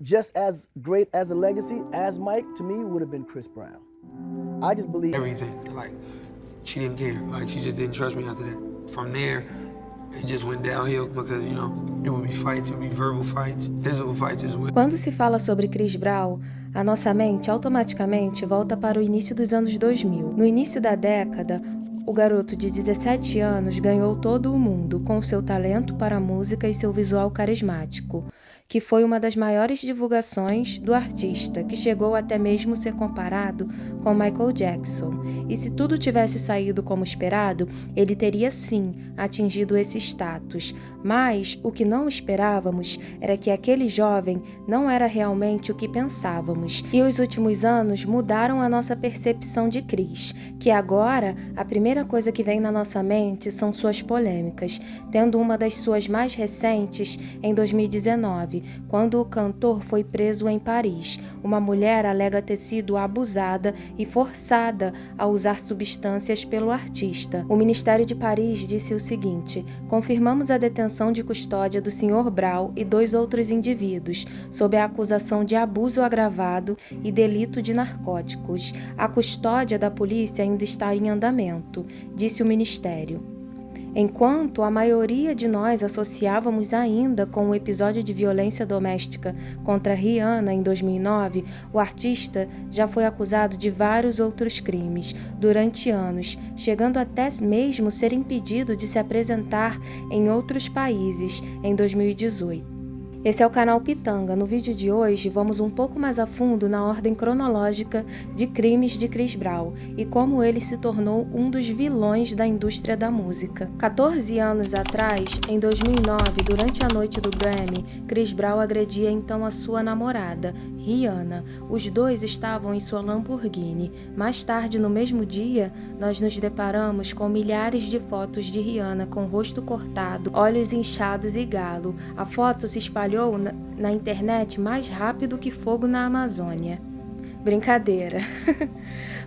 just as great as a legacy as Mike, to me, would have been Chris Brown. I just believe everything. Like, she didn't care. Like, she just didn't trust me after that. From there, it just went downhill because, you know, it would be fights, it would be verbal fights, physical fights as well. Quando se fala sobre Chris Brown, a nossa mente automaticamente volta para o início dos anos 2000. No início da década, o garoto de 17 anos ganhou todo o mundo com seu talento para a música e seu visual carismático, que foi uma das maiores divulgações do artista, que chegou até mesmo ser comparado com Michael Jackson. E se tudo tivesse saído como esperado, ele teria sim atingido esse status. Mas o que não esperávamos era que aquele jovem não era realmente o que pensávamos. E os últimos anos mudaram a nossa percepção de Chris, que agora a primeira coisa que vem na nossa mente são suas polêmicas, tendo uma das suas mais recentes em 2019, quando o cantor foi preso em Paris. Uma mulher alega ter sido abusada e forçada a usar substâncias pelo artista. O Ministério de Paris disse o seguinte: confirmamos a detenção de custódia do Sr. Brown e 2 outros indivíduos, sob a acusação de abuso agravado e delito de narcóticos. A custódia da polícia ainda está em andamento, disse o Ministério. Enquanto a maioria de nós associávamos ainda com o episódio de violência doméstica contra Rihanna em 2009, o artista já foi acusado de vários outros crimes durante anos, chegando até mesmo ser impedido de se apresentar em outros países em 2018. Esse é o canal Pitanga. No vídeo de hoje, vamos um pouco mais a fundo na ordem cronológica de crimes de Chris Brown e como ele se tornou um dos vilões da indústria da música. 14 anos atrás, em 2009, durante a noite do Grammy, Chris Brown agredia então a sua namorada, Rihanna. Os dois estavam em sua Lamborghini. Mais tarde, no mesmo dia, nós nos deparamos com milhares de fotos de Rihanna com o rosto cortado, olhos inchados e galo. A foto se espalhou na internet mais rápido que fogo na Amazônia. Brincadeira.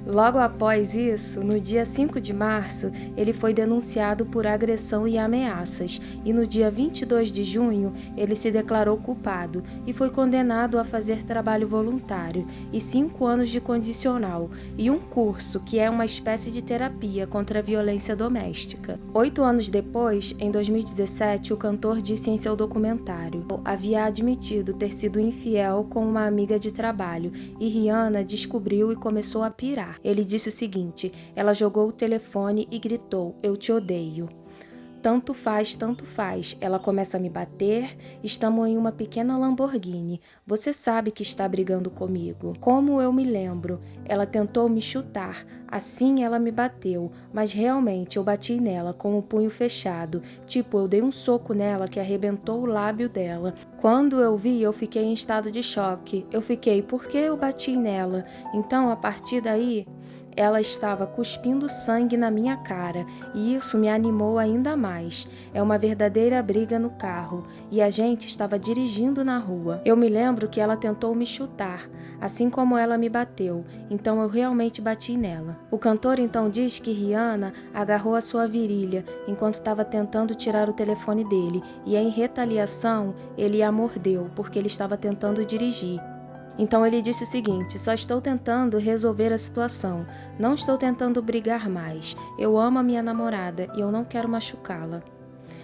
Logo após isso, no dia 5 de março, ele foi denunciado por agressão e ameaças, e no dia 22 de junho, ele se declarou culpado e foi condenado a fazer trabalho voluntário e 5 anos de condicional e um curso que é uma espécie de terapia contra a violência doméstica. 8 anos depois, em 2017, o cantor disse em seu documentário: havia admitido ter sido infiel com uma amiga de trabalho e Rihanna descobriu e começou a pirar. Ele disse o seguinte: ela jogou o telefone e gritou: eu te odeio. Tanto faz, tanto faz. Ela começa a me bater. Estamos em uma pequena Lamborghini. Você sabe que está brigando comigo. Como eu me lembro, ela tentou me chutar. Assim ela me bateu, mas realmente eu bati nela com o punho fechado. Tipo, eu dei um soco nela que arrebentou o lábio dela. Quando eu vi, eu fiquei em estado de choque. Eu fiquei, por que eu bati nela? Então, a partir daí, ela estava cuspindo sangue na minha cara e isso me animou ainda mais. É uma verdadeira briga no carro e a gente estava dirigindo na rua. Eu me lembro que ela tentou me chutar, assim como ela me bateu, então eu realmente bati nela. O cantor então diz que Rihanna agarrou a sua virilha enquanto estava tentando tirar o telefone dele e em retaliação ele a mordeu porque ele estava tentando dirigir. Então ele disse o seguinte: só estou tentando resolver a situação, não estou tentando brigar mais. Eu amo a minha namorada e eu não quero machucá-la.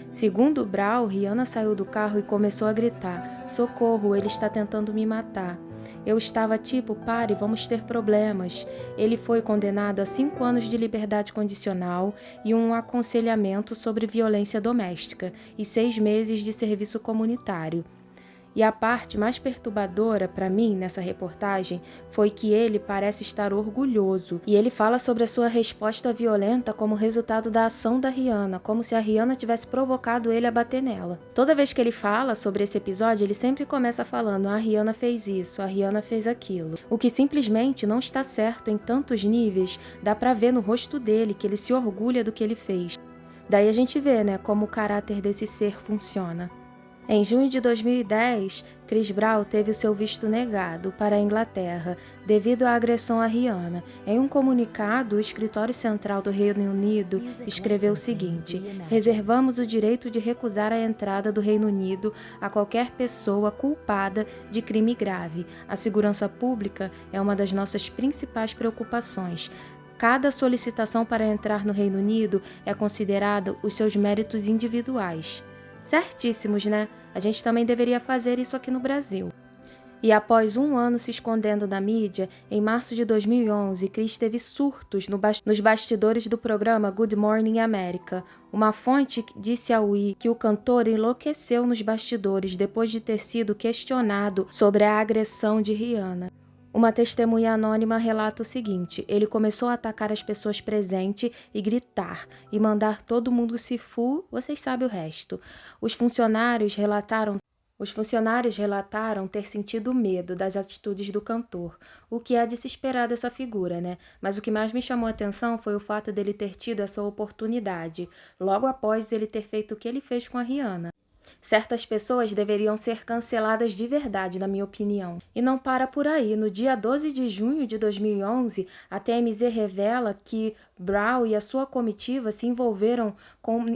Segundo Brown, Rihanna saiu do carro e começou a gritar: socorro, ele está tentando me matar. Eu estava tipo, pare, vamos ter problemas. Ele foi condenado a 5 anos de liberdade condicional e um aconselhamento sobre violência doméstica e 6 meses de serviço comunitário. E a parte mais perturbadora para mim nessa reportagem foi que ele parece estar orgulhoso. E ele fala sobre a sua resposta violenta como resultado da ação da Rihanna, como se a Rihanna tivesse provocado ele a bater nela. Toda vez que ele fala sobre esse episódio, ele sempre começa falando: a Rihanna fez isso, a Rihanna fez aquilo. O que simplesmente não está certo em tantos níveis, dá pra ver no rosto dele que ele se orgulha do que ele fez. Daí a gente vê, como o caráter desse ser funciona. Em junho de 2010, Chris Brown teve o seu visto negado para a Inglaterra devido à agressão a Rihanna. Em um comunicado, o Escritório Central do Reino Unido escreveu o seguinte: reservamos o direito de recusar a entrada do Reino Unido a qualquer pessoa culpada de crime grave. A segurança pública é uma das nossas principais preocupações. Cada solicitação para entrar no Reino Unido é considerada os seus méritos individuais. Certíssimos, né? A gente também deveria fazer isso aqui no Brasil. E após um ano se escondendo da mídia, em março de 2011, Chris teve surtos nos bastidores do programa Good Morning America. Uma fonte disse ao E! Que o cantor enlouqueceu nos bastidores depois de ter sido questionado sobre a agressão de Rihanna. Uma testemunha anônima relata o seguinte: ele começou a atacar as pessoas presentes e gritar, e mandar todo mundo se fu, vocês sabem o resto. Os funcionários relataram ter sentido medo das atitudes do cantor, o que é de se esperar dessa figura, né? Mas o que mais me chamou a atenção foi o fato dele ter tido essa oportunidade, logo após ele ter feito o que ele fez com a Rihanna. Certas pessoas deveriam ser canceladas de verdade, na minha opinião. E não para por aí. No dia 12 de junho de 2011, a TMZ revela que Brown e a sua comitiva se envolveram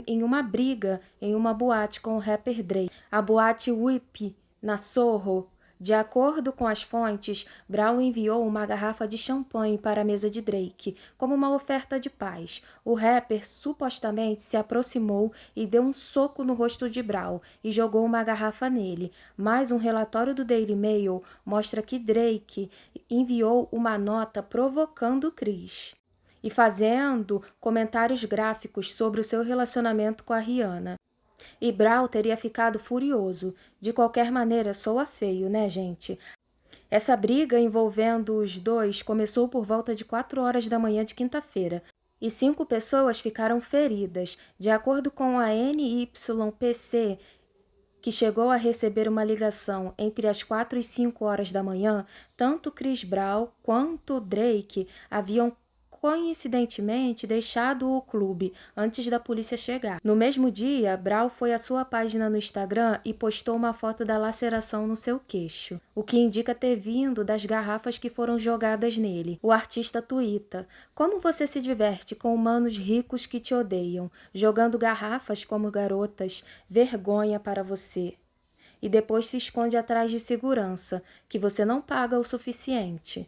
em uma briga em uma boate com o rapper Drake, a boate Whip, na Soho. De acordo com as fontes, Brown enviou uma garrafa de champanhe para a mesa de Drake, como uma oferta de paz. O rapper supostamente se aproximou e deu um soco no rosto de Brown e jogou uma garrafa nele. Mas um relatório do Daily Mail mostra que Drake enviou uma nota provocando Chris e fazendo comentários gráficos sobre o seu relacionamento com a Rihanna. E Brown teria ficado furioso. De qualquer maneira, soa feio, né, gente? Essa briga envolvendo os dois começou por volta de 4 horas da manhã de quinta-feira, e 5 pessoas ficaram feridas. De acordo com a NYPC, que chegou a receber uma ligação entre as 4 e 5 horas da manhã, tanto Chris Brown quanto Drake haviam coincidentemente deixado o clube antes da polícia chegar. No mesmo dia, Brown foi à sua página no Instagram e postou uma foto da laceração no seu queixo, o que indica ter vindo das garrafas que foram jogadas nele. O artista tuita: como você se diverte com humanos ricos que te odeiam, jogando garrafas como garotas, vergonha para você. E depois se esconde atrás de segurança, que você não paga o suficiente.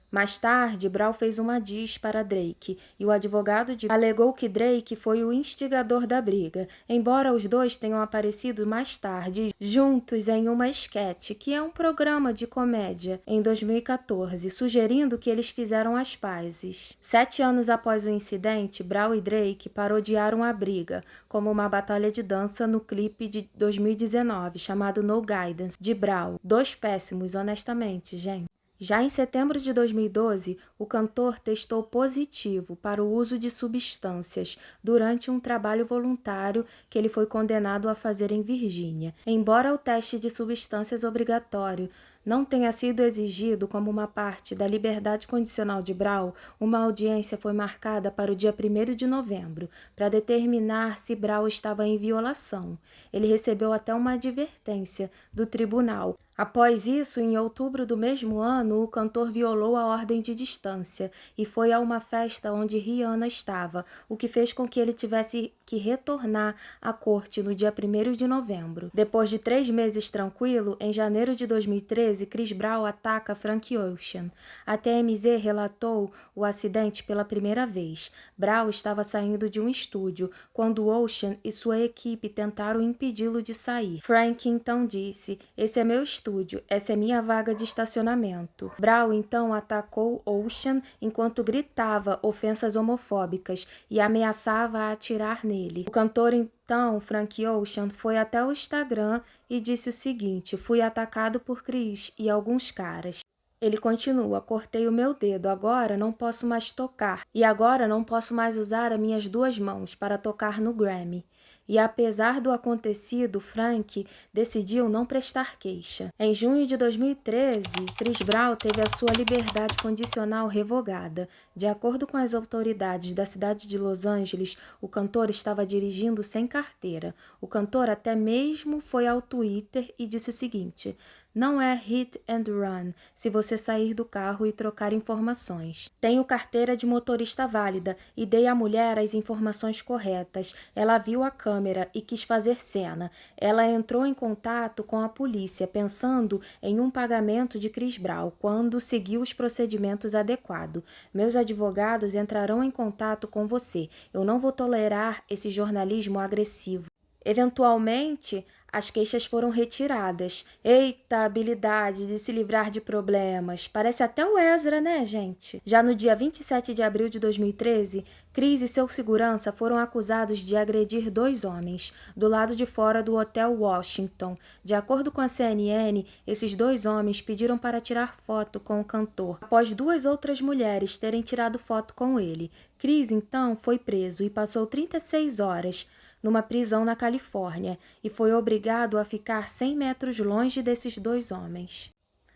Mais tarde, Brown fez uma diss para Drake, e o advogado de alegou que Drake foi o instigador da briga, embora os dois tenham aparecido mais tarde juntos em uma esquete, que é um programa de comédia, em 2014, sugerindo que eles fizeram as pazes. 7 anos após o incidente, Brown e Drake parodiaram a briga, como uma batalha de dança no clipe de 2019, chamado No Guidance, de Brown. 2 péssimos, honestamente, gente. Já em setembro de 2012, o cantor testou positivo para o uso de substâncias durante um trabalho voluntário que ele foi condenado a fazer em Virgínia. Embora o teste de substâncias obrigatório não tenha sido exigido como uma parte da liberdade condicional de Brown, uma audiência foi marcada para o dia 1º de novembro, para determinar se Brown estava em violação. Ele recebeu até uma advertência do tribunal. Após isso, em outubro do mesmo ano, o cantor violou a ordem de distância e foi a uma festa onde Rihanna estava, o que fez com que ele tivesse que retornar à corte no dia 1º de novembro. Depois de 3 meses tranquilo, em janeiro de 2013, Chris Brown ataca Frank Ocean. A TMZ relatou o acidente pela primeira vez. Brown estava saindo de um estúdio quando Ocean e sua equipe tentaram impedi-lo de sair. Frank então disse: "Esse é meu estúdio, essa é minha vaga de estacionamento." Brown então atacou Ocean enquanto gritava ofensas homofóbicas e ameaçava atirar nele. O cantor então, Frank Ocean, foi até o Instagram e disse o seguinte: "Fui atacado por Chris e alguns caras." Ele continua: "Cortei o meu dedo, agora não posso mais tocar. E agora não posso mais usar as minhas 2 mãos para tocar no Grammy." e apesar do acontecido, Frank decidiu não prestar queixa. Em junho de 2013, Chris Brown teve a sua liberdade condicional revogada. De acordo com as autoridades da cidade de Los Angeles, o cantor estava dirigindo sem carteira. O cantor até mesmo foi ao Twitter e disse o seguinte: "Não é hit and run se você sair do carro e trocar informações. Tenho carteira de motorista válida e dei à mulher as informações corretas. Ela viu a câmera e quis fazer cena. Ela entrou em contato com a polícia pensando em um pagamento de Chris Brown quando seguiu os procedimentos adequados. Meus advogados entrarão em contato com você. Eu não vou tolerar esse jornalismo agressivo." Eventualmente, as queixas foram retiradas. Eita, habilidade de se livrar de problemas. Parece até o Ezra, né, gente? Já no dia 27 de abril de 2013, Chris e seu segurança foram acusados de agredir 2 homens do lado de fora do Hotel Washington. De acordo com a CNN, esses 2 homens pediram para tirar foto com o cantor, após 2 outras mulheres terem tirado foto com ele. Chris, então, foi preso e passou 36 horas numa prisão na Califórnia e foi obrigado a ficar 100 metros longe desses 2 homens.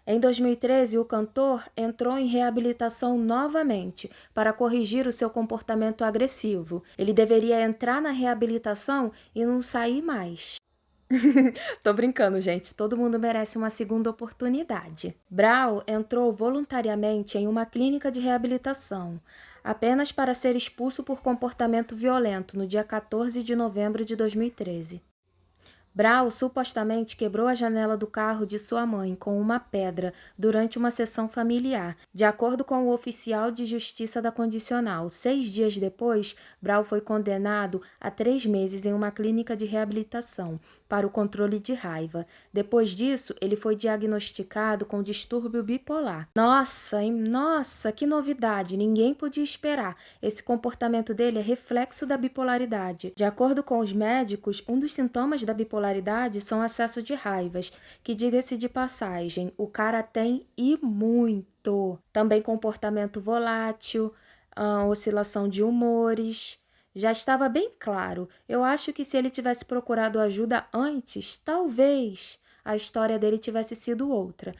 Em 2013, o cantor entrou em reabilitação novamente para corrigir o seu comportamento agressivo. Ele deveria entrar na reabilitação e não sair mais. Tô brincando, gente. Todo mundo merece uma segunda oportunidade. Brown entrou voluntariamente em uma clínica de reabilitação, apenas para ser expulso por comportamento violento no dia 14 de novembro de 2013. Brown supostamente quebrou a janela do carro de sua mãe com uma pedra durante uma sessão familiar, de acordo com o oficial de justiça da condicional. 6 dias depois, Brown foi condenado a 3 meses em uma clínica de reabilitação para o controle de raiva. Depois disso, ele foi diagnosticado com distúrbio bipolar. Nossa, que novidade! Ninguém podia esperar. Esse comportamento dele é reflexo da bipolaridade. De acordo com os médicos, um dos sintomas da bipolaridade são acesso de raivas, que, diga-se de passagem, o cara tem e muito. Também comportamento volátil, oscilação de humores. Já estava bem claro. Eu acho que se ele tivesse procurado ajuda antes, talvez a história dele tivesse sido outra.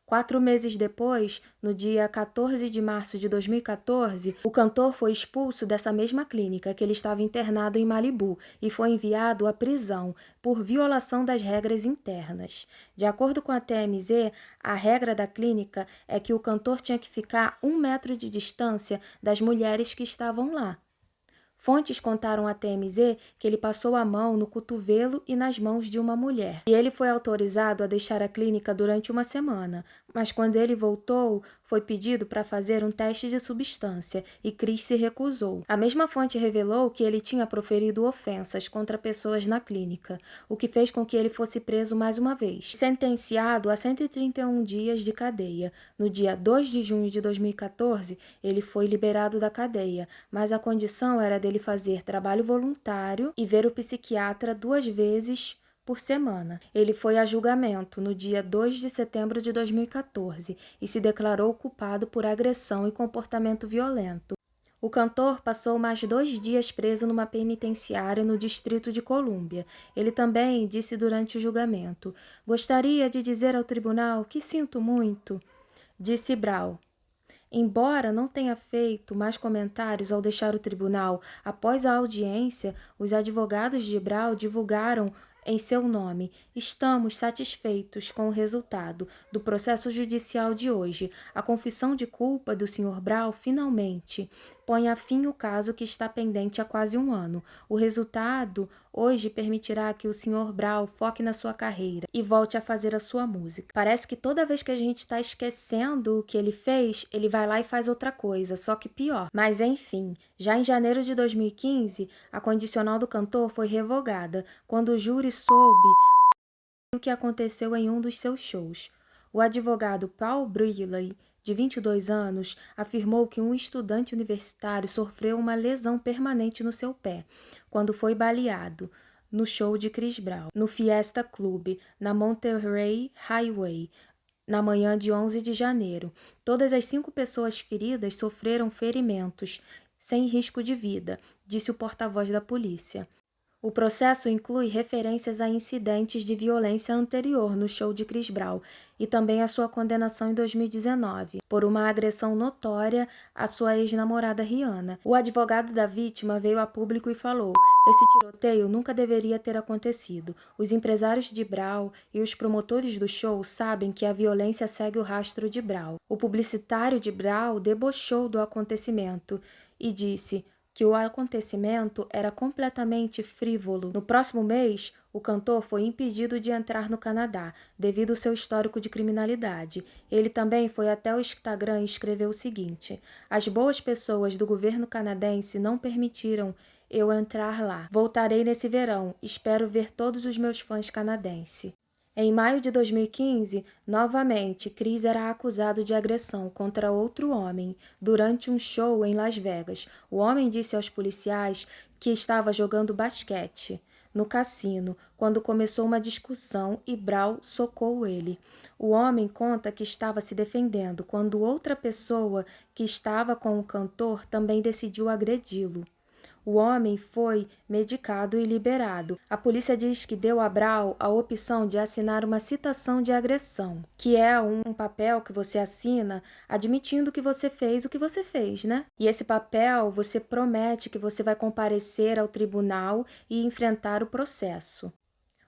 4 meses depois, no dia 14 de março de 2014, o cantor foi expulso dessa mesma clínica que ele estava internado em Malibu e foi enviado à prisão por violação das regras internas. De acordo com a TMZ, a regra da clínica é que o cantor tinha que ficar 1 metro de distância das mulheres que estavam lá. Fontes contaram à TMZ que ele passou a mão no cotovelo e nas mãos de uma mulher. E ele foi autorizado a deixar a clínica durante 1 semana, mas quando ele voltou, foi pedido para fazer um teste de substância e Chris se recusou. A mesma fonte revelou que ele tinha proferido ofensas contra pessoas na clínica, o que fez com que ele fosse preso mais uma vez, sentenciado a 131 dias de cadeia. No dia 2 de junho de 2014, ele foi liberado da cadeia, mas a condição era dele fazer trabalho voluntário e ver o psiquiatra 2 vezes por semana. Ele foi a julgamento no dia 2 de setembro de 2014 e se declarou culpado por agressão e comportamento violento. O cantor passou mais 2 dias preso numa penitenciária no Distrito de Colômbia. Ele também disse durante o julgamento: "Gostaria de dizer ao tribunal que sinto muito", disse Brown. Embora não tenha feito mais comentários ao deixar o tribunal, após a audiência, os advogados de Brown divulgaram em seu nome: "Estamos satisfeitos com o resultado do processo judicial de hoje. A confissão de culpa do Sr. Brown finalmente põe a fim o caso que está pendente há quase 1 ano. O resultado hoje permitirá que o Sr. Brown foque na sua carreira e volte a fazer a sua música." Parece que toda vez que a gente está esquecendo o que ele fez, ele vai lá e faz outra coisa, só que pior. Mas enfim, já em janeiro de 2015, a condicional do cantor foi revogada, quando o júri soube o que aconteceu em um dos seus shows. O advogado Paul Brilley, de 22 anos, afirmou que um estudante universitário sofreu uma lesão permanente no seu pé quando foi baleado no show de Chris Brown, no Fiesta Club, na Monterey Highway, na manhã de 11 de janeiro. Todas as 5 pessoas feridas sofreram ferimentos sem risco de vida, disse o porta-voz da polícia. O processo inclui referências a incidentes de violência anterior no show de Chris Brown e também a sua condenação em 2019 por uma agressão notória à sua ex-namorada Rihanna. O advogado da vítima veio a público e falou: "Esse tiroteio nunca deveria ter acontecido. Os empresários de Brown e os promotores do show sabem que a violência segue o rastro de Brown." O publicitário de Brown debochou do acontecimento e disse que o acontecimento era completamente frívolo. No próximo mês, o cantor foi impedido de entrar no Canadá, devido ao seu histórico de criminalidade. Ele também foi até o Instagram e escreveu o seguinte: "As boas pessoas do governo canadense não permitiram eu entrar lá. Voltarei nesse verão. Espero ver todos os meus fãs canadenses." Em maio de 2015, novamente, Chris era acusado de agressão contra outro homem durante um show em Las Vegas. O homem disse aos policiais que estava jogando basquete no cassino quando começou uma discussão e Brown socou ele. O homem conta que estava se defendendo quando outra pessoa que estava com o cantor também decidiu agredi-lo. O homem foi medicado e liberado. A polícia diz que deu a Brown a opção de assinar uma citação de agressão, que é um papel que você assina admitindo que você fez o que você fez, né? E esse papel você promete que você vai comparecer ao tribunal e enfrentar o processo.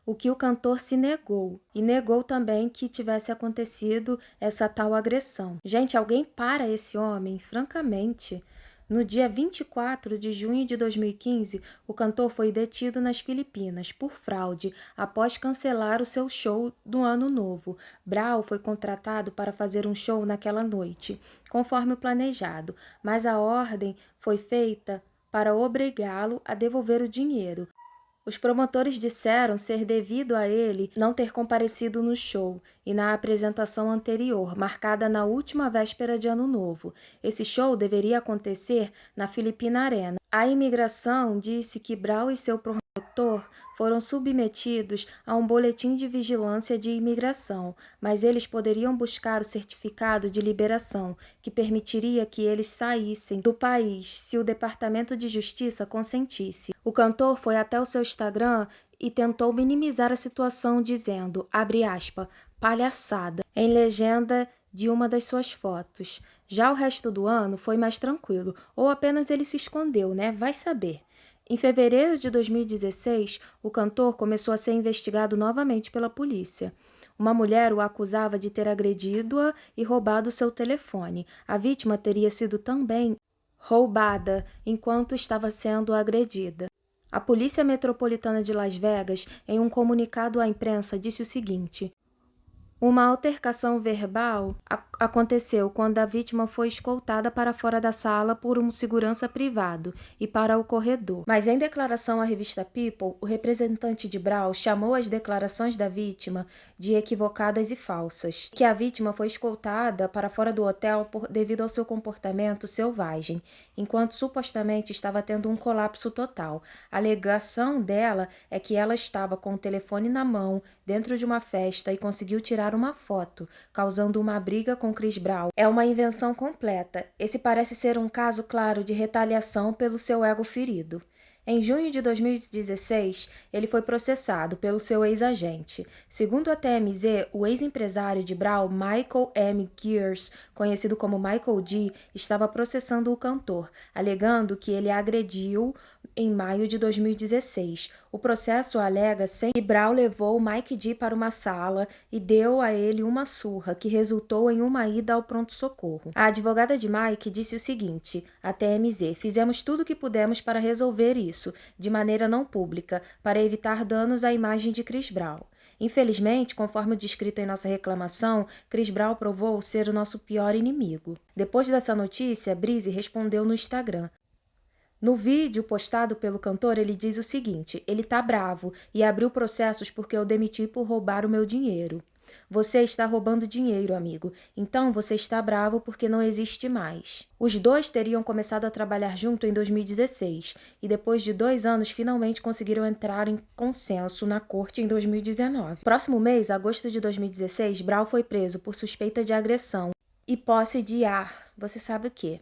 O que o cantor se negou, e negou também que tivesse acontecido essa tal agressão. Gente, alguém para esse homem, francamente. No dia 24 de junho de 2015, o cantor foi detido nas Filipinas por fraude após cancelar o seu show do Ano Novo. Brown foi contratado para fazer um show naquela noite, conforme o planejado, mas a ordem foi feita para obrigá-lo a devolver o dinheiro. Os promotores disseram ser devido a ele não ter comparecido no show e na apresentação anterior, marcada na última véspera de Ano Novo. Esse show deveria acontecer na Philippine Arena. A imigração disse que Brown e seu promotor foram submetidos a um boletim de vigilância de imigração, mas eles poderiam buscar o certificado de liberação, que permitiria que eles saíssem do país se o Departamento de Justiça consentisse. O cantor foi até o seu Instagram e tentou minimizar a situação dizendo, abre aspas, palhaçada, em legenda de uma das suas fotos. Já o resto do ano foi mais tranquilo, ou apenas ele se escondeu, né? Vai saber. Em fevereiro de 2016, o cantor começou a ser investigado novamente pela polícia. Uma mulher o acusava de ter agredido-a e roubado seu telefone. A vítima teria sido também roubada enquanto estava sendo agredida. A Polícia Metropolitana de Las Vegas, em um comunicado à imprensa, disse o seguinte: uma altercação verbal aconteceu quando a vítima foi escoltada para fora da sala por um segurança privado e para o corredor. Mas em declaração à revista People, o representante de Brown chamou as declarações da vítima de equivocadas e falsas. Que a vítima foi escoltada para fora do hotel devido ao seu comportamento selvagem, enquanto supostamente estava tendo um colapso total. A alegação dela é que ela estava com o telefone na mão dentro de uma festa e conseguiu tirar uma foto, causando uma briga com Chris Brown. É uma invenção completa. Esse parece ser um caso claro de retaliação pelo seu ego ferido. Em junho de 2016, ele foi processado pelo seu ex-agente. Segundo a TMZ, o ex-empresário de Brown, Michael M. Gears, conhecido como Michael D., estava processando o cantor, alegando que ele agrediu em maio de 2016. O processo alega que Brown levou Mike D para uma sala e deu a ele uma surra, que resultou em uma ida ao pronto-socorro. A advogada de Mike disse o seguinte, à TMZ, fizemos tudo o que pudemos para resolver isso, de maneira não pública, para evitar danos à imagem de Chris Brown. Infelizmente, conforme o descrito em nossa reclamação, Chris Brown provou ser o nosso pior inimigo. Depois dessa notícia, Breezy respondeu no Instagram. No vídeo postado pelo cantor, ele diz o seguinte, ele tá bravo e abriu processos porque eu demiti por roubar o meu dinheiro. Você está roubando dinheiro, amigo. Então você está bravo porque não existe mais. Os dois teriam começado a trabalhar junto em 2016 e depois de 2 anos finalmente conseguiram entrar em consenso na corte em 2019. Próximo mês, agosto de 2016, Brown foi preso por suspeita de agressão e posse de ar. Você sabe o quê?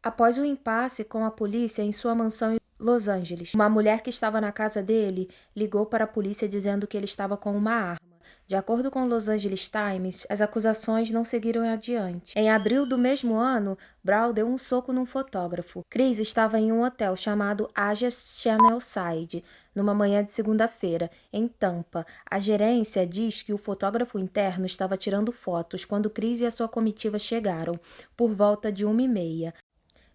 Após o impasse com a polícia em sua mansão Los Angeles. Uma mulher que estava na casa dele ligou para a polícia dizendo que ele estava com uma arma. De acordo com o Los Angeles Times, as acusações não seguiram adiante. Em abril do mesmo ano, Brown deu um soco num fotógrafo. Chris estava em um hotel chamado Aja Channelside, numa manhã de segunda-feira, em Tampa. A gerência diz que o fotógrafo interno estava tirando fotos quando Chris e a sua comitiva chegaram, por volta de 1h30.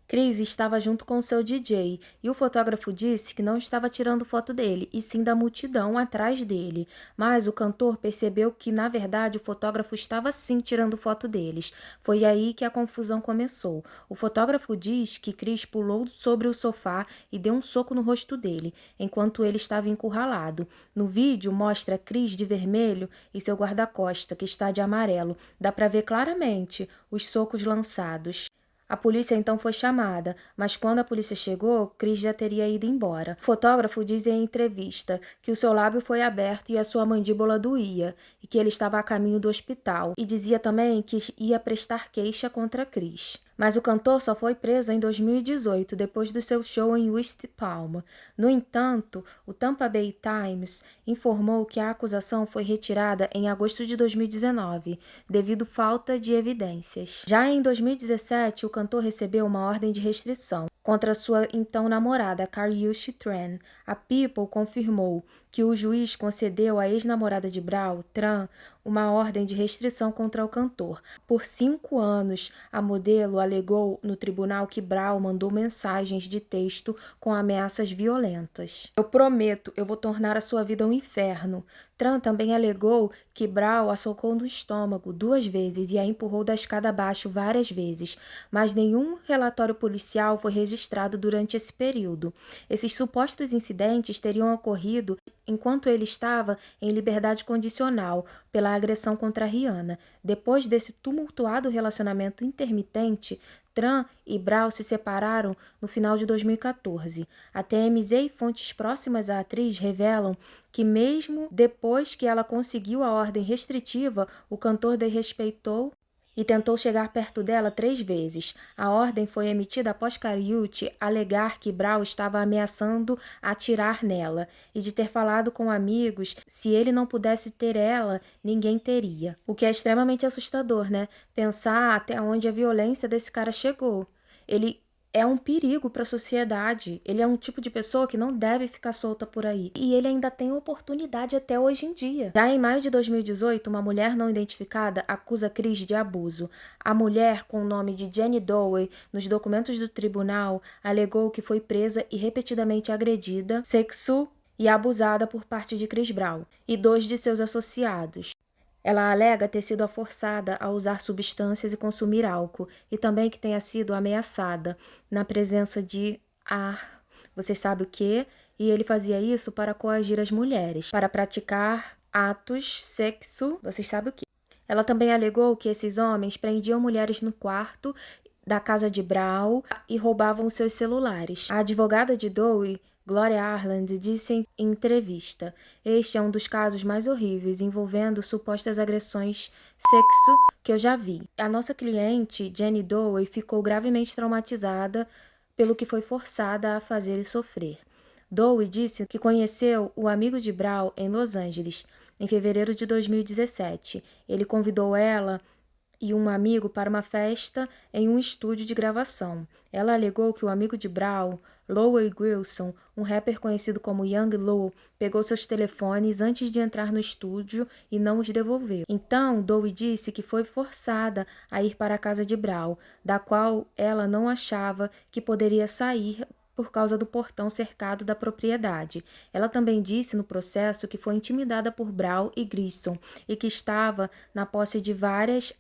Chris estava junto com seu DJ e o fotógrafo disse que não estava tirando foto dele, e sim da multidão atrás dele. Mas o cantor percebeu que, na verdade, o fotógrafo estava sim tirando foto deles. Foi aí que a confusão começou. O fotógrafo diz que Chris pulou sobre o sofá e deu um soco no rosto dele, enquanto ele estava encurralado. No vídeo mostra Chris de vermelho e seu guarda-costa, que está de amarelo. Dá para ver claramente os socos lançados. A polícia então foi chamada, mas quando a polícia chegou, Chris já teria ido embora. O fotógrafo diz em entrevista que o seu lábio foi aberto e a sua mandíbula doía, e que ele estava a caminho do hospital, e dizia também que ia prestar queixa contra Chris. Mas o cantor só foi preso em 2018, depois do seu show em West Palm. No entanto, o Tampa Bay Times informou que a acusação foi retirada em agosto de 2019, devido à falta de evidências. Já em 2017, o cantor recebeu uma ordem de restrição contra sua então namorada, Kariushi Tran. A People confirmou que o juiz concedeu à ex-namorada de Brown, Tran, uma ordem de restrição contra o cantor. Por 5 anos, a modelo alegou no tribunal que Brown mandou mensagens de texto com ameaças violentas. "Eu prometo, eu vou tornar a sua vida um inferno." Tran também alegou que Brown a socou no estômago 2 vezes e a empurrou da escada abaixo várias vezes, mas nenhum relatório policial foi registrado durante esse período. Esses supostos incidentes teriam ocorrido enquanto ele estava em liberdade condicional pela agressão contra Rihanna. Depois desse tumultuado relacionamento intermitente, Tran e Brown se separaram no final de 2014. A TMZ e fontes próximas à atriz revelam que mesmo depois que ela conseguiu a ordem restritiva, o cantor desrespeitou e tentou chegar perto dela 3 vezes. A ordem foi emitida após Kariushi alegar que Brown estava ameaçando atirar nela e de ter falado com amigos se ele não pudesse ter ela, ninguém teria. O que é extremamente assustador, né? Pensar até onde a violência desse cara chegou. Ele é um perigo para a sociedade. Ele é um tipo de pessoa que não deve ficar solta por aí. E ele ainda tem oportunidade até hoje em dia. Já em maio de 2018, uma mulher não identificada acusa Chris de abuso. A mulher, com o nome de Jenny Dowey, nos documentos do tribunal, alegou que foi presa e repetidamente agredida, sexo e abusada por parte de Chris Brown e 2 de seus associados. Ela alega ter sido forçada a usar substâncias e consumir álcool, e também que tenha sido ameaçada na presença de você sabe o quê? E ele fazia isso para coagir as mulheres, para praticar atos, sexo, vocês sabem o quê? Ela também alegou que esses homens prendiam mulheres no quarto da casa de Brown e roubavam seus celulares. A advogada de Dowey, Gloria Arland, disse em entrevista: "Este é um dos casos mais horríveis envolvendo supostas agressões sexo que eu já vi." A nossa cliente, Jenny Dowey, ficou gravemente traumatizada pelo que foi forçada a fazer e sofrer. Dowey disse que conheceu o amigo de Brown em Los Angeles em fevereiro de 2017. Ele convidou ela e um amigo para uma festa em um estúdio de gravação. Ela alegou que o amigo de Brown, Lowe Wilson, um rapper conhecido como Young Low, pegou seus telefones antes de entrar no estúdio e não os devolveu. Então, Dowey disse que foi forçada a ir para a casa de Brown, da qual ela não achava que poderia sair por causa do portão cercado da propriedade. Ela também disse no processo que foi intimidada por Brown e Grissom e que estava na posse de várias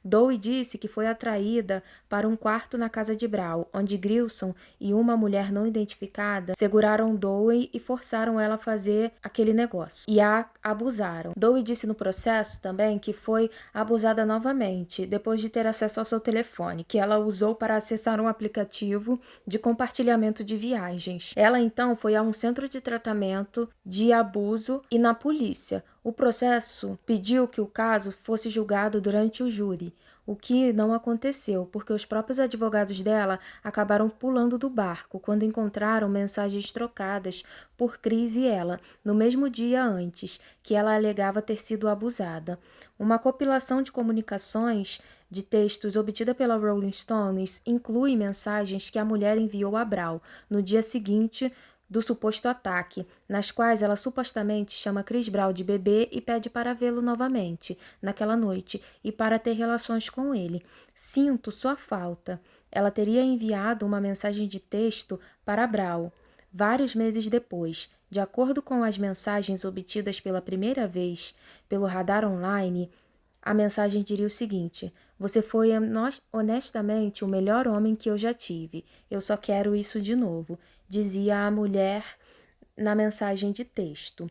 Dowey disse que foi atraída para um quarto na casa de Brown, onde Grissom e uma mulher não identificada seguraram Dowey e forçaram ela a fazer aquele negócio e a abusaram. Dowey disse no processo também que foi abusada novamente depois de ter acesso ao seu telefone, que ela usou para acessar um aplicativo de compartilhamento de viagens. Ela então foi a um centro de tratamento de abuso e na polícia. O processo pediu que o caso fosse julgado durante o júri. o que não aconteceu, porque os próprios advogados dela acabaram pulando do barco quando encontraram mensagens trocadas por Chris e ela, no mesmo dia antes, que ela alegava ter sido abusada. Uma compilação de comunicações de textos obtida pela Rolling Stones inclui mensagens que a mulher enviou a Brau no dia seguinte do suposto ataque, nas quais ela supostamente chama Chris Brown de bebê e pede para vê-lo novamente naquela noite e para ter relações com ele. Sinto sua falta. Ela teria enviado uma mensagem de texto para Brown vários meses depois. De acordo com as mensagens obtidas pela primeira vez pelo radar online, a mensagem diria o seguinte: você foi honestamente o melhor homem que eu já tive. Eu só quero isso de novo, dizia a mulher na mensagem de texto.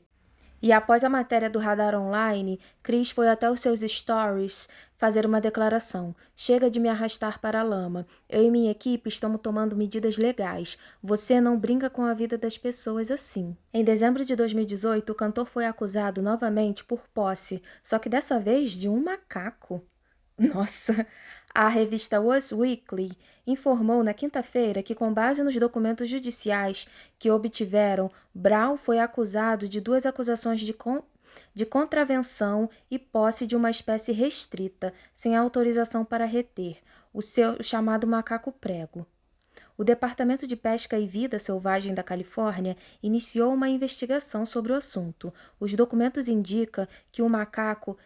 E após a matéria do radar online, Chris foi até os seus stories fazer uma declaração. Chega de me arrastar para a lama. Eu e minha equipe estamos tomando medidas legais. Você não brinca com a vida das pessoas assim. Em dezembro de 2018, o cantor foi acusado novamente por posse, só que dessa vez de um macaco. Nossa! A revista Us Weekly informou na quinta-feira que, com base nos documentos judiciais que obtiveram, Brown foi acusado de 2 acusações de contravenção e posse de uma espécie restrita, sem autorização para reter, o chamado macaco prego. O Departamento de Pesca e Vida Selvagem da Califórnia iniciou uma investigação sobre o assunto. Os documentos indicam que o macaco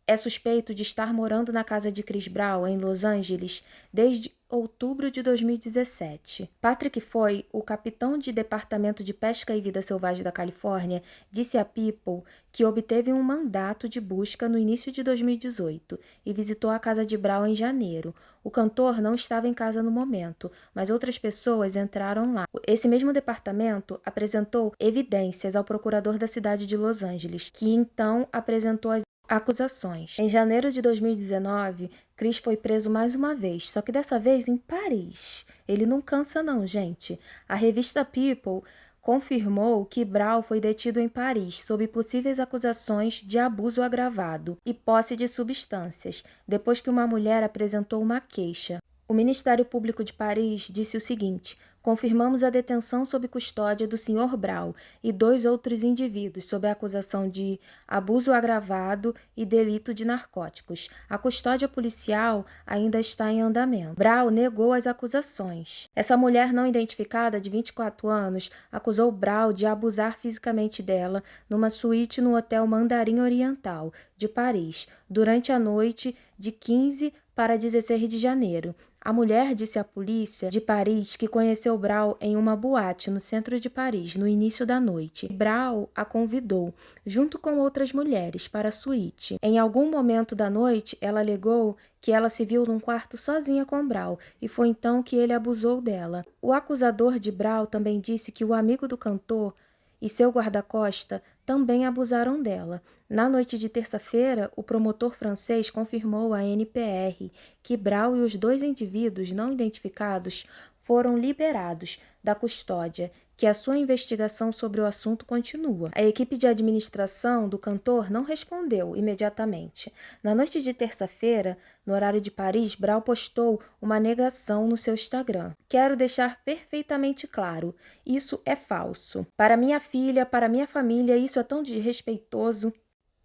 é suspeito de estar morando na casa de Chris Brown, em Los Angeles, desde outubro de 2017. Patrick Foy, o capitão de Departamento de Pesca e Vida Selvagem da Califórnia, disse a People que obteve um mandato de busca no início de 2018 e visitou a casa de Brown em janeiro. O cantor não estava em casa no momento, mas outras pessoas entraram lá. Esse mesmo departamento apresentou evidências ao procurador da cidade de Los Angeles, que então apresentou as acusações. Em janeiro de 2019, Chris foi preso mais uma vez, só que dessa vez em Paris. Ele não cansa não, gente. A revista People confirmou que Brown foi detido em Paris sob possíveis acusações de abuso agravado e posse de substâncias, depois que uma mulher apresentou uma queixa. O Ministério Público de Paris disse o seguinte: confirmamos a detenção sob custódia do Sr. Brown e 2 outros indivíduos sob a acusação de abuso agravado e delito de narcóticos. A custódia policial ainda está em andamento. Brown negou as acusações. Essa mulher não identificada, de 24 anos, acusou Brown de abusar fisicamente dela numa suíte no Hotel Mandarim Oriental, de Paris, durante a noite de 15 para 16 de janeiro. A mulher disse à polícia de Paris que conheceu Brown em uma boate no centro de Paris no início da noite. Brown a convidou, junto com outras mulheres, para a suíte. Em algum momento da noite, ela alegou que ela se viu num quarto sozinha com Brown e foi então que ele abusou dela. O acusador de Brown também disse que o amigo do cantor e seu guarda-costa também abusaram dela. Na noite de terça-feira, o promotor francês confirmou à NPR que Brown e os 2 indivíduos não identificados foram liberados da custódia, que a sua investigação sobre o assunto continua. A equipe de administração do cantor não respondeu imediatamente. Na noite de terça-feira, no horário de Paris, Brown postou uma negação no seu Instagram. Quero deixar perfeitamente claro, isso é falso. Para minha filha, para minha família, isso é tão desrespeitoso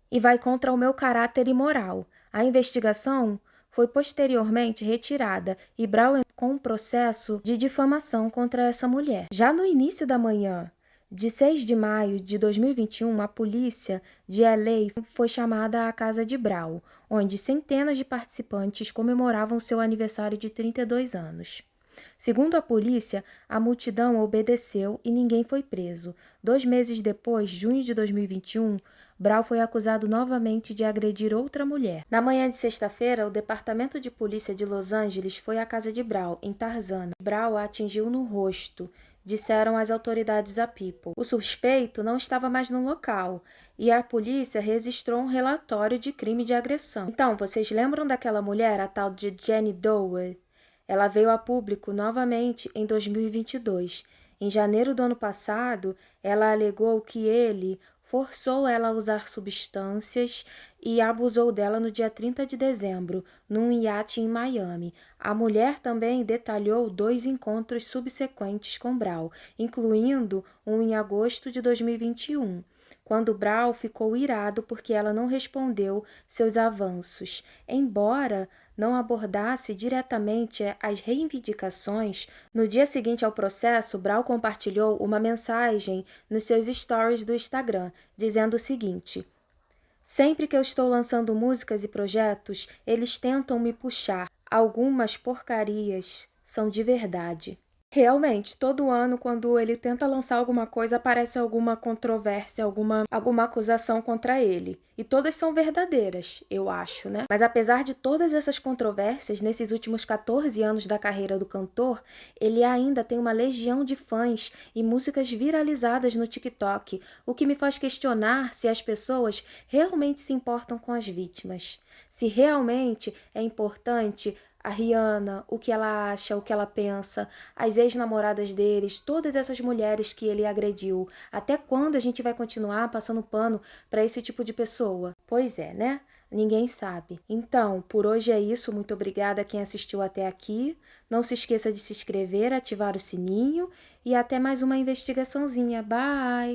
e vai contra o meu caráter e moral. A investigação foi posteriormente retirada e Brown entrou com um processo de difamação contra essa mulher. Já no início da manhã de 6 de maio de 2021, a polícia de LA foi chamada à casa de Brown, onde centenas de participantes comemoravam seu aniversário de 32 anos. Segundo a polícia, a multidão obedeceu e ninguém foi preso. 2 meses depois, junho de 2021, Brown foi acusado novamente de agredir outra mulher. Na manhã de sexta-feira, o Departamento de Polícia de Los Angeles foi à casa de Brown, em Tarzana. Brown a atingiu no rosto, disseram as autoridades à People. O suspeito não estava mais no local e a polícia registrou um relatório de crime de agressão. Então, vocês lembram daquela mulher, a tal de Jenny Doe? Ela veio a público novamente em 2022. Em janeiro do ano passado, ela alegou que ele forçou ela a usar substâncias e abusou dela no dia 30 de dezembro, num iate em Miami. A mulher também detalhou 2 encontros subsequentes com Brown, incluindo um em agosto de 2021. Quando Brown ficou irado porque ela não respondeu seus avanços. Embora não abordasse diretamente as reivindicações, no dia seguinte ao processo, Brown compartilhou uma mensagem nos seus stories do Instagram, dizendo o seguinte: sempre que eu estou lançando músicas e projetos, eles tentam me puxar. Algumas porcarias são de verdade. Realmente, todo ano, quando ele tenta lançar alguma coisa, aparece alguma controvérsia, alguma acusação contra ele. E todas são verdadeiras, eu acho, né? Mas apesar de todas essas controvérsias, nesses últimos 14 anos da carreira do cantor, ele ainda tem uma legião de fãs e músicas viralizadas no TikTok, o que me faz questionar se as pessoas realmente se importam com as vítimas. Se realmente é importante a Rihanna, o que ela acha, o que ela pensa, as ex-namoradas deles, todas essas mulheres que ele agrediu. Até quando a gente vai continuar passando pano para esse tipo de pessoa? Pois é, né? Ninguém sabe. Então, por hoje é isso. Muito obrigada a quem assistiu até aqui. Não se esqueça de se inscrever, ativar o sininho e até mais uma investigaçãozinha. Bye!